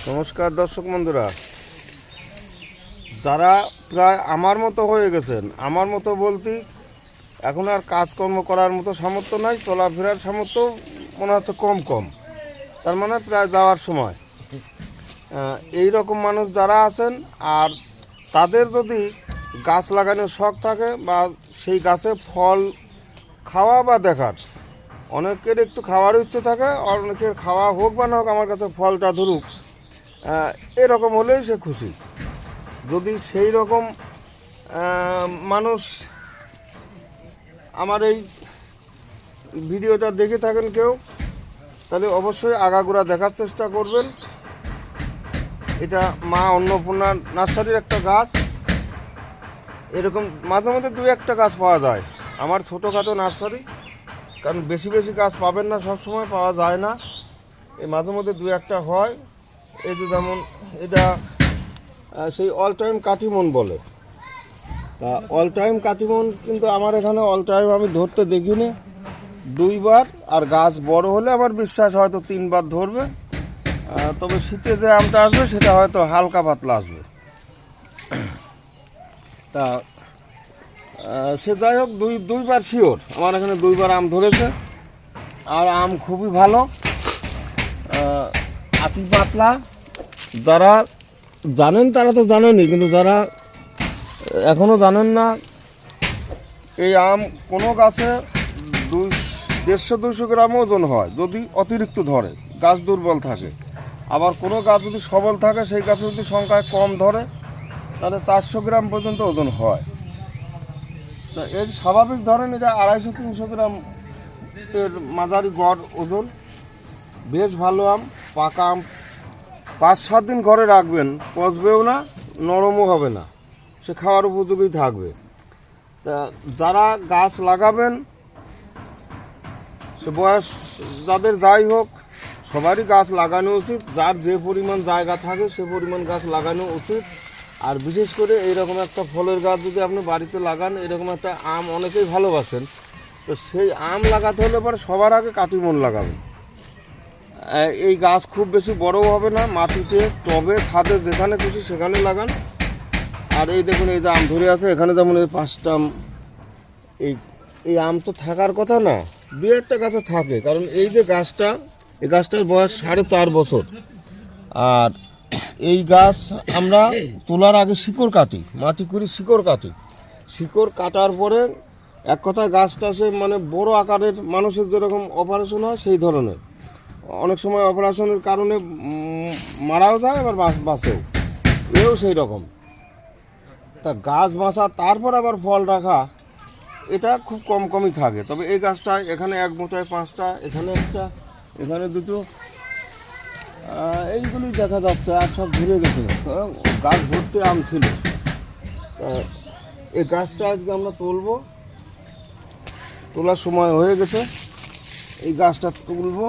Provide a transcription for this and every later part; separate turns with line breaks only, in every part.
নমস্কার দর্শক বন্ধুরা, যারা প্রায় আমার মতো হয়ে গেছেন, আমার মতো বলতে এখন আর কাজকর্ম করার মতো সামর্থ্য নাই, চলাফেরার সামর্থ্য মনে হচ্ছে কম কম, তার মানে প্রায় যাওয়ার সময়। এই রকম মানুষ যারা আছেন আর তাদের যদি গাছ লাগানোর শখ থাকে বা সেই গাছে ফল খাওয়া বা দেখার, অনেকের একটু খাওয়ার ইচ্ছে থাকে, অনেকের খাওয়া হোক বা না হোক আমার কাছে ফলটা ধরুক, এরকম হলেই সে খুশি। যদি সেই রকম মানুষ আমার এই ভিডিওটা দেখে থাকেন কেউ, তাহলে অবশ্যই আগাগোড়া দেখার চেষ্টা করবেন। এটা মা অন্নপূর্ণা নার্সারির একটা গাছ। এরকম মাঝে মধ্যে দুই একটা গাছ পাওয়া যায় আমার ছোটোখাটো নার্সারি, কারণ বেশি বেশি গাছ পাবেন না, সবসময় পাওয়া যায় না। এই মাঝে মধ্যে দুই একটা হয়। এই যে যেমন এটা সেই অল টাইম কাটিমন বলে, তা অল টাইম কাটিমন কিন্তু আমার এখানে অল টাইম আমি ধরতে দেখিনি, দুইবার। আর গাছ বড় হলে আমার বিশ্বাস হয়তো তিনবার ধরবে। তবে শীতে যে আমটা আসবে সেটা হয়তো হালকা পাতলা আসবে। তা সে যাই হোক, দুইবার শিওর আমার এখানে দুইবার আম ধরেছে। আর আম খুবই ভালো, আটি পাতলা। যারা জানেন তারা তো জানেনই, কিন্তু যারা এখনও জানেন না, এই আম কোনো গাছে 150-200 গ্রাম ওজন হয় যদি অতিরিক্ত ধরে, গাছ দুর্বল থাকে। আবার কোনো গাছ যদি সবল থাকে, সেই গাছে যদি সংখ্যায় কম ধরে, তাহলে 400 গ্রাম পর্যন্ত ওজন হয়। তা এর স্বাভাবিক ধরেন এটা 250-300 গ্রাম এর মাঝারি গড় ওজন। বেশ ভালো আম, পাকা আম। 5-7 দিন ঘরে রাখবেন, পচবেও না, নরমও হবে না, সে খাওয়ার উপযোগী থাকবে। তা যারা গাছ লাগাবেন, সে বয়স যাদের যাই হোক, সবারই গাছ লাগানো উচিত। যার যে পরিমাণ জায়গা থাকে সে পরিমাণ গাছ লাগানো উচিত। আর বিশেষ করে এইরকম একটা ফলের গাছ যদি আপনি বাড়িতে লাগান, এরকম একটা আম অনেকেই ভালোবাসেন, তো সেই আম লাগাতে হলে পরে সবার আগে কাটিমন লাগাবেন। এই গাছ খুব বেশি বড়ও হবে না, মাটিতে, টবে, ছাদে, যেখানে খুশি সেখানে লাগান। আর এই দেখুন, এই যে আম ধরে আছে এখানে, যেমন এই 5টা আম। এই আম তো থাকার কথা না, 2-1টা গাছে থাকে, কারণ এই যে গাছটা, এই গাছটার বয়স 4.5 বছর। আর এই গাছ আমরা তোলার আগে শিকড় কাটি, মাটি করে শিকড় কাটি। শিকড় কাটার পরে এক কথায় গাছটা সে মানে বড় আকারের, মানুষের যেরকম অপারেশন হয় সেই ধরনের। অনেক সময় অপারেশনের কারণে মারাও যায়, আবার বাঁচেও, এও সেই রকম। তা গাছ বাঁচা তারপর আবার ফল রাখা, এটা খুব কমই থাকে। তবে এই গাছটা এখানে এক মোটায় 5টা, এখানে একটা, এখানে 2টো, এইগুলি দেখা যাচ্ছে। আর সব ঘুরে গেছে, গাছ ভর্তি আম ছিল। এই গাছটা আজকে আমরা তুলবো, তোলার সময় হয়ে গেছে। এই গাছটা তুলবো।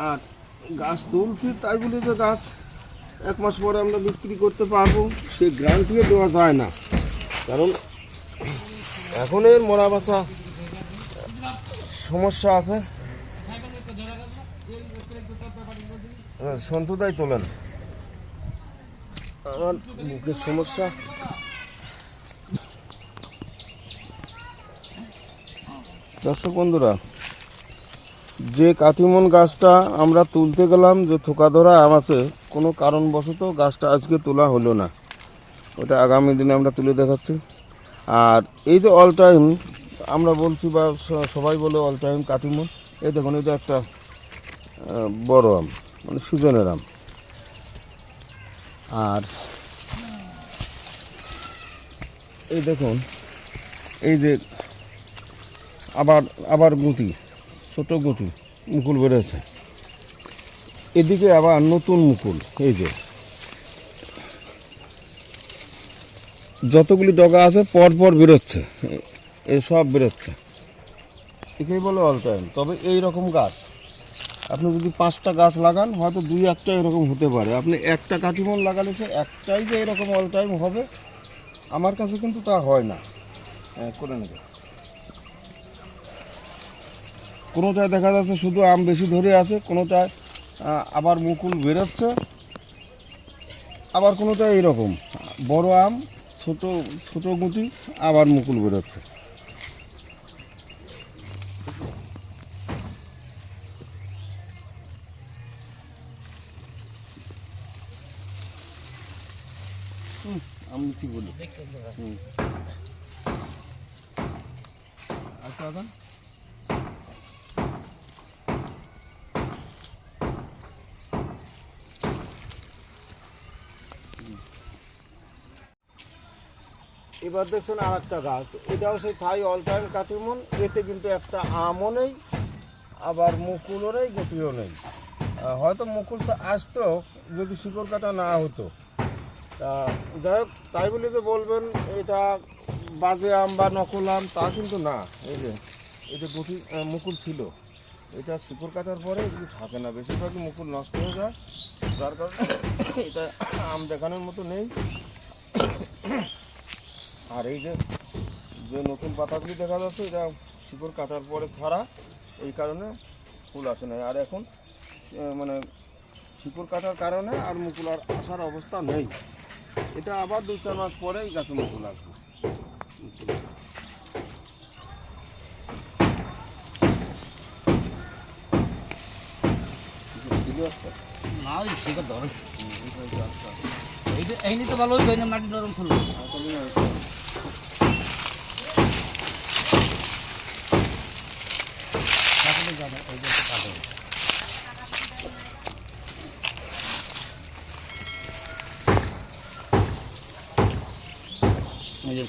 আর গাছ তুলছি তাই বলি যে গাছ 1 মাস পরে আমরা বিক্রি করতে পারবো, সে গ্যারান্টিও দেওয়া যায় না। কারণ এখন এর মরা বাছা সমস্যা আছে। সন্তুদাই তোলেন, আমার মুখের সমস্যা। দর্শক বন্ধুরা, যে কাটিমন গাছটা আমরা তুলতে গেলাম, যে থোকা ধরা আম আছে, কোনো কারণবশত গাছটা আজকে তোলা হলো না, ওটা আগামী দিনে আমরা তুলে দেখাচ্ছি। আর এই যে অল টাইম আমরা বলছি, বা সবাই বলে অল টাইম কাটিমন, এই দেখুন, এটা একটা বড় আম, মানে সিজনের আম। আর এই দেখুন, এই যে আবার গুটি, ছোটো গুটি মুকুল বেরোছে, এদিকে আবার নতুন মুকুল। এই যে যতগুলি ডগা আছে পরপর বেরোচ্ছে, এই সব বেরোচ্ছে, একেই বলে অল টাইম। তবে এই রকম গাছ আপনি যদি 5টা গাছ লাগান, হয়তো 2-1টা এরকম হতে পারে। আপনি একটা কাটিমন লাগালে সে একটাই যে এরকম অল টাইম হবে, আমার কাছে কিন্তু তা হয় না। করে নেবে। কোনোটায় দেখা যাচ্ছে শুধু আম বেশি ধরে আছে, কোনোটায় আবার মুকুল বেরোচ্ছে, আবার কোনোটায় এইরকম বড় আম ছোট ছোট গুটি আবার মুকুল বেরোচ্ছে। আমি কি বলি আচ্ছা দাদা, এবার দেখছেন আর একটা গাছ, এটাও সেই থাই অল টাইম কাটিমন, এতে কিন্তু একটা আমও নেই, আবার মুকুলও নেই, গুটিও নেই। হয়তো মুকুল তো আসতো যদি শিকড় কাটা না হতো। তা যাই হোক, তাই বলে যে বলবেন এটা বাজে আম বা নকল আম তা কিন্তু না। এই যে এটা গুটি মুকুল ছিল, এটা শিকড় কাটার পরে এগুলো থাকে না, বেশিরভাগই মুকুল নষ্ট হয়ে যায়, যার কারণে এটা আম দেখানোর মতো নেই। আর এই যে যে নতুন পাতাগুলি দেখা যাচ্ছে এটা শিকড় কাটার পরে ছাড়া, এই কারণে ফুল আসে না। আর এখন মানে শিকড় কাটার কারণে আর মুকুল আর আসার অবস্থা নেই। এটা আবার 2-4 মাস পরেই গাছে মুকুল আসবে।
না ওই শিকড় ধরে এই তো ভালো হইবে না, মাটি নরম ফুল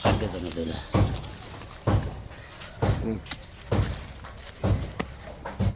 কাটতে